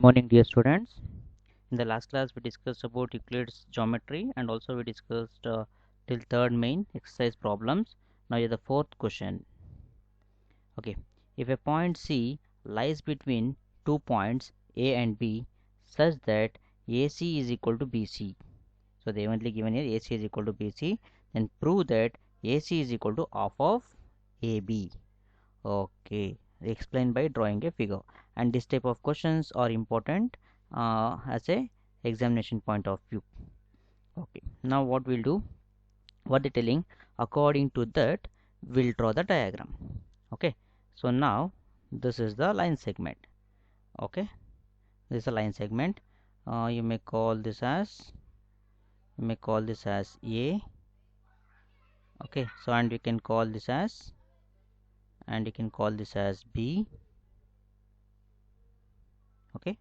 Morning, dear students. In the last class, we discussed about Euclid's geometry and also we discussed till third main exercise problems. Now, here the fourth question. Okay, if a point C lies between 2 points A and B such that AC is equal to BC. So, they only given here AC is equal to BC. Then prove that AC is equal to half of AB. Okay, explain by drawing a figure. And this type of questions are important as a examination point of view. Okay, now what we'll do, what they're telling, according to that we'll draw the diagram. Okay, so now this is the line segment. Okay, this is a line segment. You may call this as A. Okay, so and we can call this as B. Okay,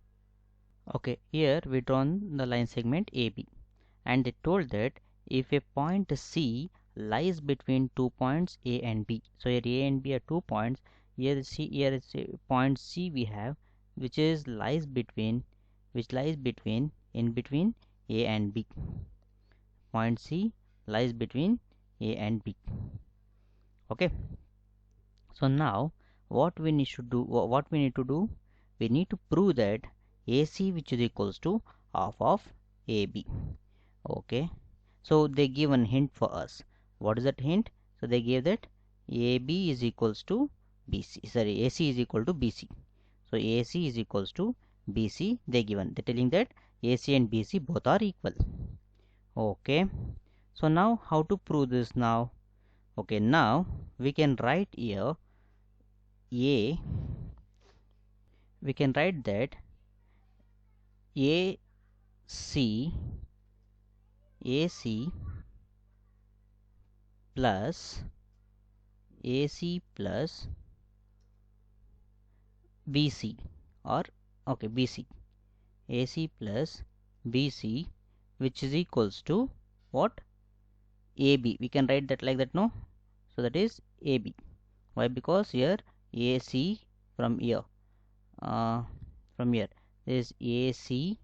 okay, here we drawn the line segment AB, and they told that if a point C lies between 2 points A and B, so here A and B are 2 points. Here is a point C we have, which lies between in between A and B. Point C lies between A and B. Okay. So now what we need to do, we need to prove that AC which is equals to half of AB. Okay, so they give one hint for us. What is that hint? So they gave that AB is equals to BC, sorry, AC is equal to BC. So AC is equals to BC, they're telling that AC and BC both are equal. Okay, so now how to prove this now? Okay, now we can write here A, we can write that AC plus AC plus BC, or okay, BC, AC plus BC, which is equals to what? AB. We can write that like that, no? So that is AB. Why? Because here AC from here, uh, from here is AC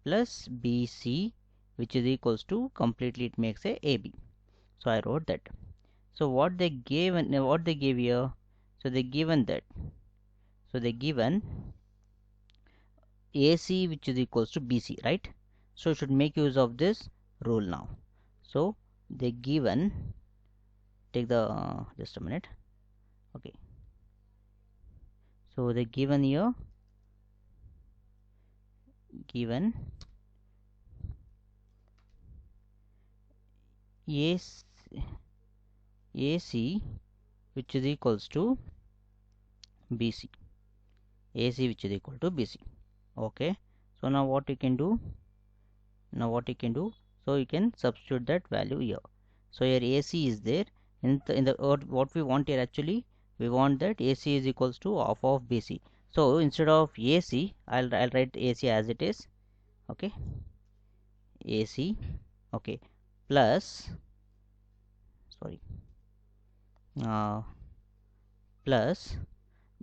plus BC, which is equals to, completely it makes a AB. So I wrote that. So what they gave and what they gave here? So they given that. So they given AC which is equals to BC, right? So you should make use of this rule now. So they given, take the just a minute. Okay, so they given here, given AC which is equals to BC, AC which is equal to BC. Okay, so now what you can do, so you can substitute that value here. So here AC is there in the what we want here, actually we want that AC is equals to half of BC. So instead of AC, I'll write AC as it is. Okay, AC, okay, plus, sorry, uh, plus,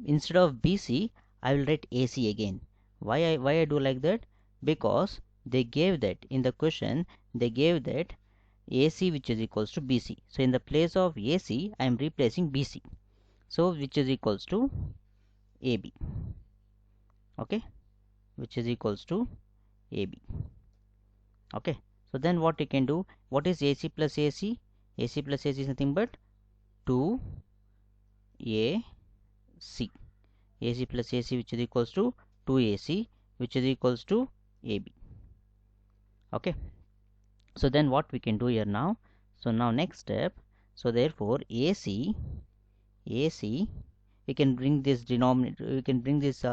instead of BC I will write AC again. Why I do like that? Because they gave that in the question, they gave that AC which is equals to BC. So in the place of AC I am replacing BC, so which is equals to AB. Okay, which is equals to AB. Okay, so then what you can do, what is AC plus AC? AC plus AC is nothing but 2AC. AC plus AC which is equals to 2AC, which is equals to AB. Okay, so then what we can do here now? So now next step, so therefore AC, we can bring this denominator, we can bring this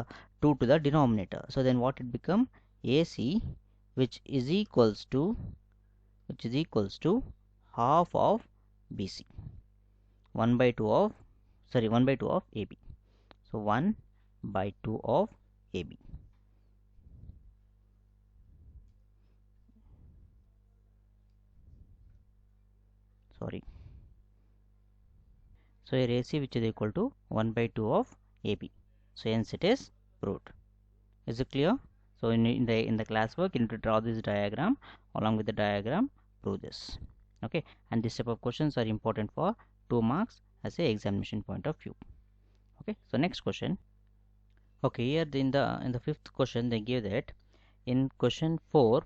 2 to the denominator. So then what it become? AC which is equals to half of BC, 1 by 2 of, sorry, 1 by 2 of AB. So 1 by 2 of AB. Sorry. So here AC which is equal to 1 by 2 of AB. So hence it is proved. Is it clear? So in the classwork you need to draw this diagram, along with the diagram prove this. Okay, and this type of questions are important for 2 marks as a examination point of view. Okay, so next question. Okay, here in the fifth question they give that in question 4,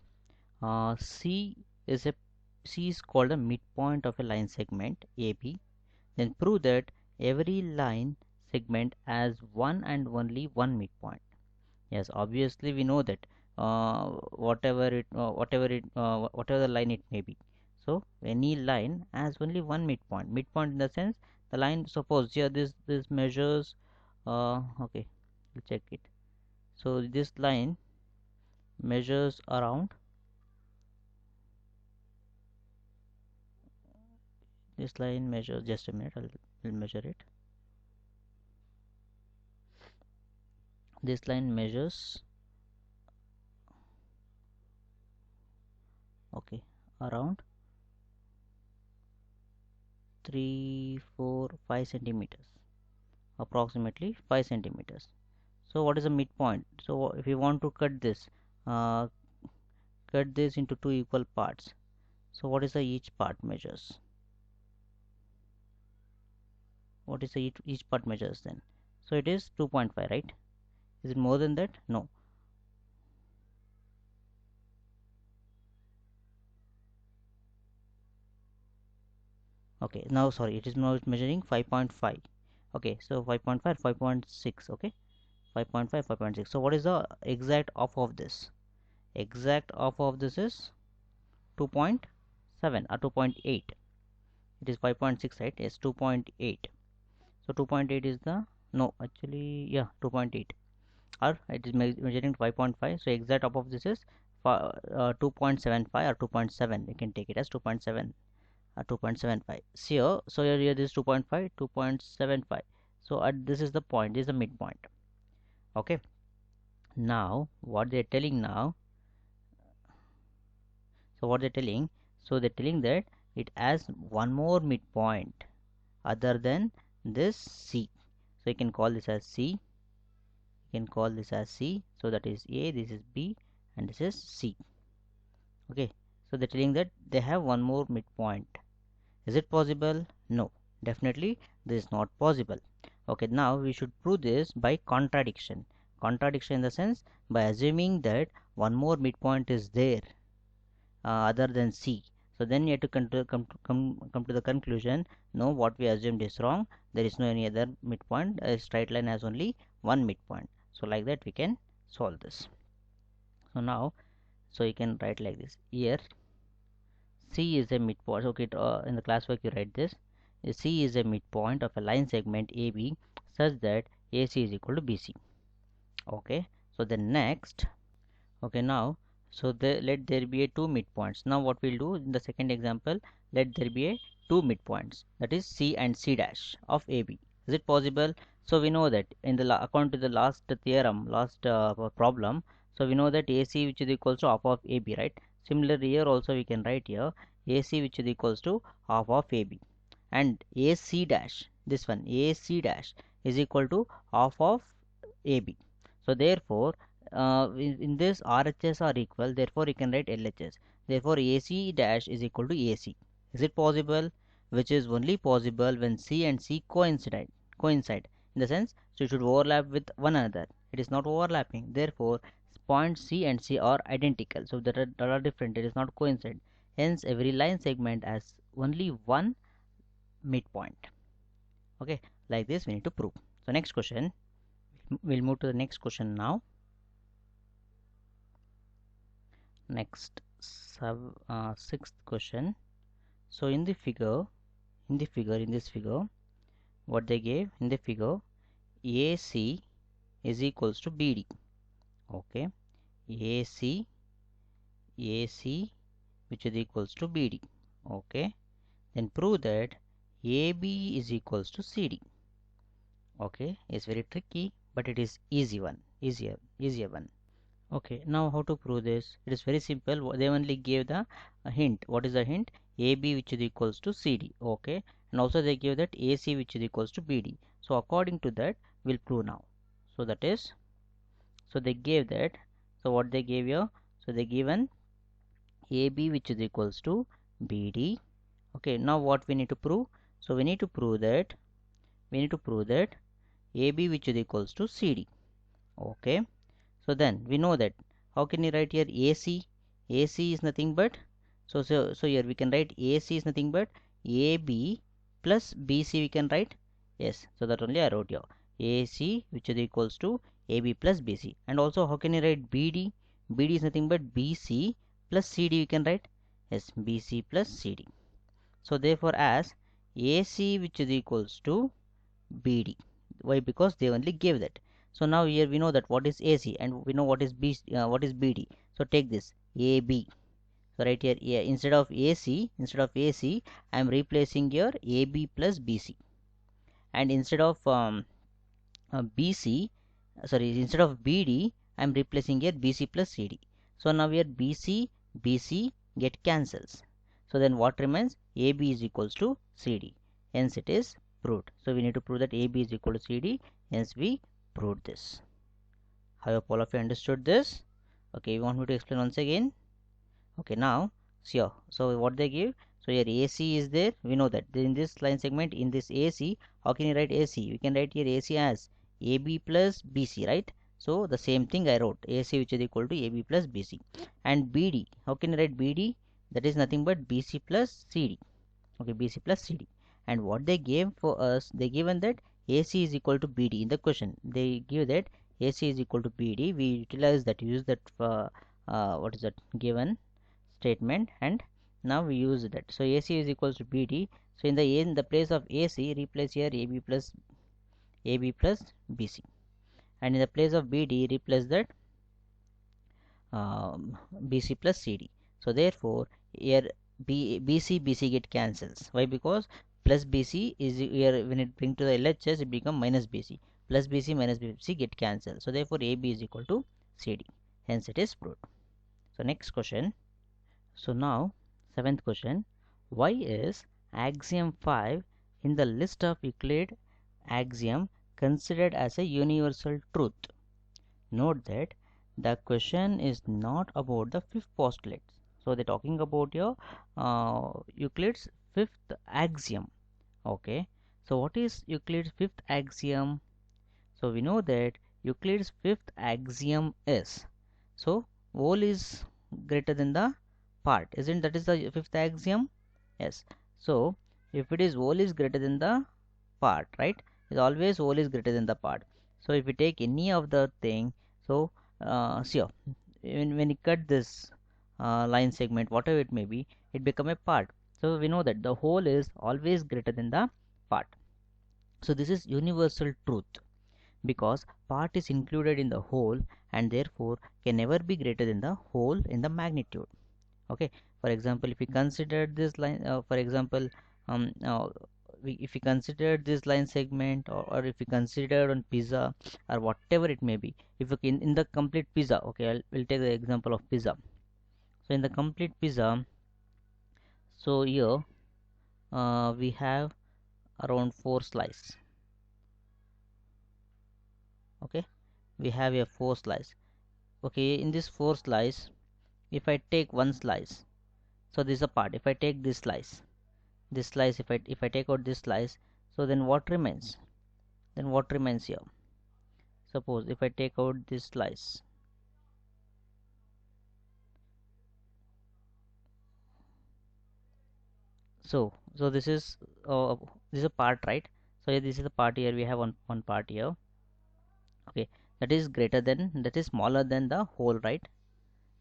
C is a C is called a midpoint of a line segment AB. Then prove that every line segment has one and only one midpoint. Yes, obviously we know that whatever the line it may be. So any line has only one midpoint. Midpoint in the sense the line. Suppose here this measures. Okay, we'll check it. So this line measures around. This line measures. Just a minute. I'll measure it. This line measures. Okay, around 3, 4, 5 centimeters, approximately 5 centimeters. So what is the midpoint? So if you want to uh, cut this into two equal parts, so what is the each part measures? What is the each part measures then? So it is 2.5, right? Is it more than that? No. Okay, now sorry, it is now measuring 5.5. Okay, so 5.5, 5.6. Okay, 5.5, 5.6. So what is the exact off of this? Exact off of this is 2.7 or 2.8. It is 5.6, right? Yes, 2.8. So 2.8 is the, no, actually, yeah, 2.8, or it is measuring 5.5. So exact top of this is 2.75 or 2.7. You can take it as 2.7 or 2.75. So here this is 2.5, 2.75. So this is the point, this is the midpoint. Okay, now what they're telling now, so what they're telling, so they're telling that it has one more midpoint other than this C. So you can call this as C. You can call this as C. So that is A, this is B, and this is C. Okay, so they're telling that they have one more midpoint. Is it possible? No, definitely this is not possible. Okay, now we should prove this by contradiction. Contradiction in the sense by assuming that one more midpoint is there other than C. So then you have to come to the conclusion, no, what we assumed is wrong. There is no any other midpoint. A straight line has only one midpoint. So like that we can solve this. So now, so you can write like this. Here C is a midpoint. Okay, in the classwork you write this. C is a midpoint of a line segment AB such that AC is equal to BC. Okay, so the next, okay, now so let there be a two midpoints. Now what we'll do in the second example, let there be a two midpoints, that is C and C dash of AB. Is it possible? So we know that in the according to the last theorem, last problem, so we know that AC which is equals to half of AB, right? Similarly here also we can write here AC which is equals to half of AB, and AC dash, this one AC dash is equal to half of AB. So therefore in this RHS are equal, therefore you can write LHS. Therefore AC dash is equal to AC. Is it possible? Which is only possible when C and C coincide in the sense, so it should overlap with one another. It is not overlapping, therefore points C and C are identical, so that are different, it is not coincide. Hence every line segment has only one midpoint. Okay, like this we need to prove. So next question, we'll move to the next question now. Next, sixth question. So in this figure, what they gave in the figure, AC is equals to BD. Okay, AC which is equals to BD. Okay, then prove that AB is equals to CD. Okay, it's very tricky, but it is easier one. Okay, now how to prove this? It is very simple. They only gave the hint. What is the hint? AB which is equals to CD. Okay, and also they give that AC which is equals to BD. So according to that, we'll prove now. So that is, so they gave that. So what they gave here, so they given AB which is equals to BD. Okay, now what we need to prove? So we need to prove that AB which is equals to CD. Okay, so then we know that how can you write here AC? AC is nothing but, so here we can write AC is nothing but AB plus BC we can write. Yes, so that only I wrote here AC which is equals to AB plus BC. And also how can you write BD? BD is nothing but BC plus CD we can write. Yes, BC plus CD. So therefore as AC which is equals to BD. Why? Because they only gave that. So now here we know that what is AC and we know what is BD. So take this AB. So right here, instead of AC, I am replacing here AB plus BC, and instead of BC, sorry, instead of BD, I am replacing here BC plus CD. So now here BC get cancels. So then what remains? AB is equals to CD. Hence it is proved. So we need to prove that AB is equal to CD. Hence we proved this. I hope all of you understood this. Okay, you want me to explain once again? Okay, now sure. So what they give? So here AC is there. We know that in this line segment, in this AC, how can you write AC? We can write here AC as AB plus BC, right? So the same thing I wrote AC which is equal to AB plus BC. And BD, how can you write BD? That is nothing but BC plus CD. Okay, BC plus CD. And what they gave for us, they given that AC is equal to BD in the question. They give that AC is equal to BD. We utilize that, use that what is that given statement, and now we use that. So AC is equals to BD. So in the place of AC, replace here AB plus BC, and in the place of BD, replace that BC plus CD. So therefore here BC get cancels. Why? Because plus BC is here, when it bring to the LHS it become minus BC. Plus BC minus BC get cancelled. So therefore AB is equal to CD. Hence it is proved. So next question. So now seventh question, why is axiom 5 in the list of Euclid axiom considered as a universal truth? Note that the question is not about the fifth postulate. So they're talking about your Euclid's fifth axiom. Okay, so what is Euclid's fifth axiom? So we know that Euclid's fifth axiom is, so whole is greater than the part, isn't that is the fifth axiom? Yes. So if it is whole is greater than the part, right, is always whole is greater than the part. So if we take any of the thing, so sure, when you cut this line segment, whatever it may be, it become a part. So we know that the whole is always greater than the part. So this is universal truth, because part is included in the whole and therefore can never be greater than the whole in the magnitude. Okay, for example, if we consider this line, for example, if we consider this line segment, or if we consider on pizza or whatever it may be, if we in the complete pizza, okay, we'll take the example of pizza. So in the complete pizza, so here we have around 4 slices. Okay, we have a 4 slice. Okay, in this 4 slice, if I take one slice, so this is a part. If I take this slice, if I take out this slice, so then what remains? Then what remains here? Suppose if I take out this slice, so this is a part, right? So here this is the part. Here we have one part here. Okay, that is greater than, that is smaller than the whole, right?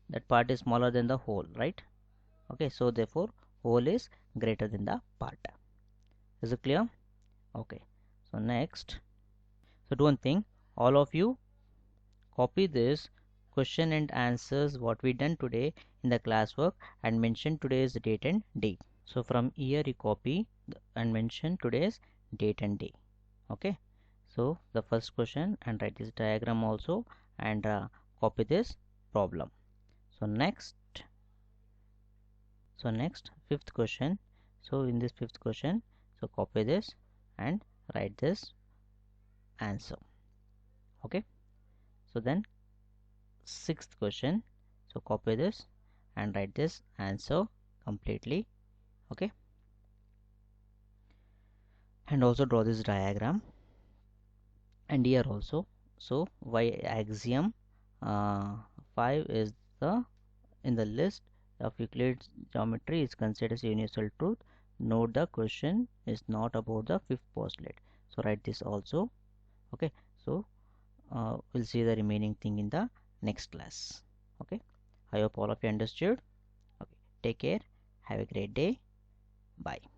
That part is smaller than the whole, right? Okay, so therefore whole is greater than the part. Is it clear? Okay, so next, so do one thing, all of you copy this question and answers what we done today in the classwork and mention today's date and day. So from here you copy and mention today's date and day. Okay, so the first question, and write this diagram also, and copy this problem. So next, fifth question. So in this fifth question, so copy this and write this answer. Okay, so then sixth question. So copy this and write this answer completely. Okay, and also draw this diagram, and here also. So y axiom uh, 5 is the in the list of Euclid's geometry is considered as universal truth. Note the question is not about the fifth postulate. So write this also. Okay, so we'll see the remaining thing in the next class. Okay, I hope all of you understood. Okay, take care, have a great day, bye.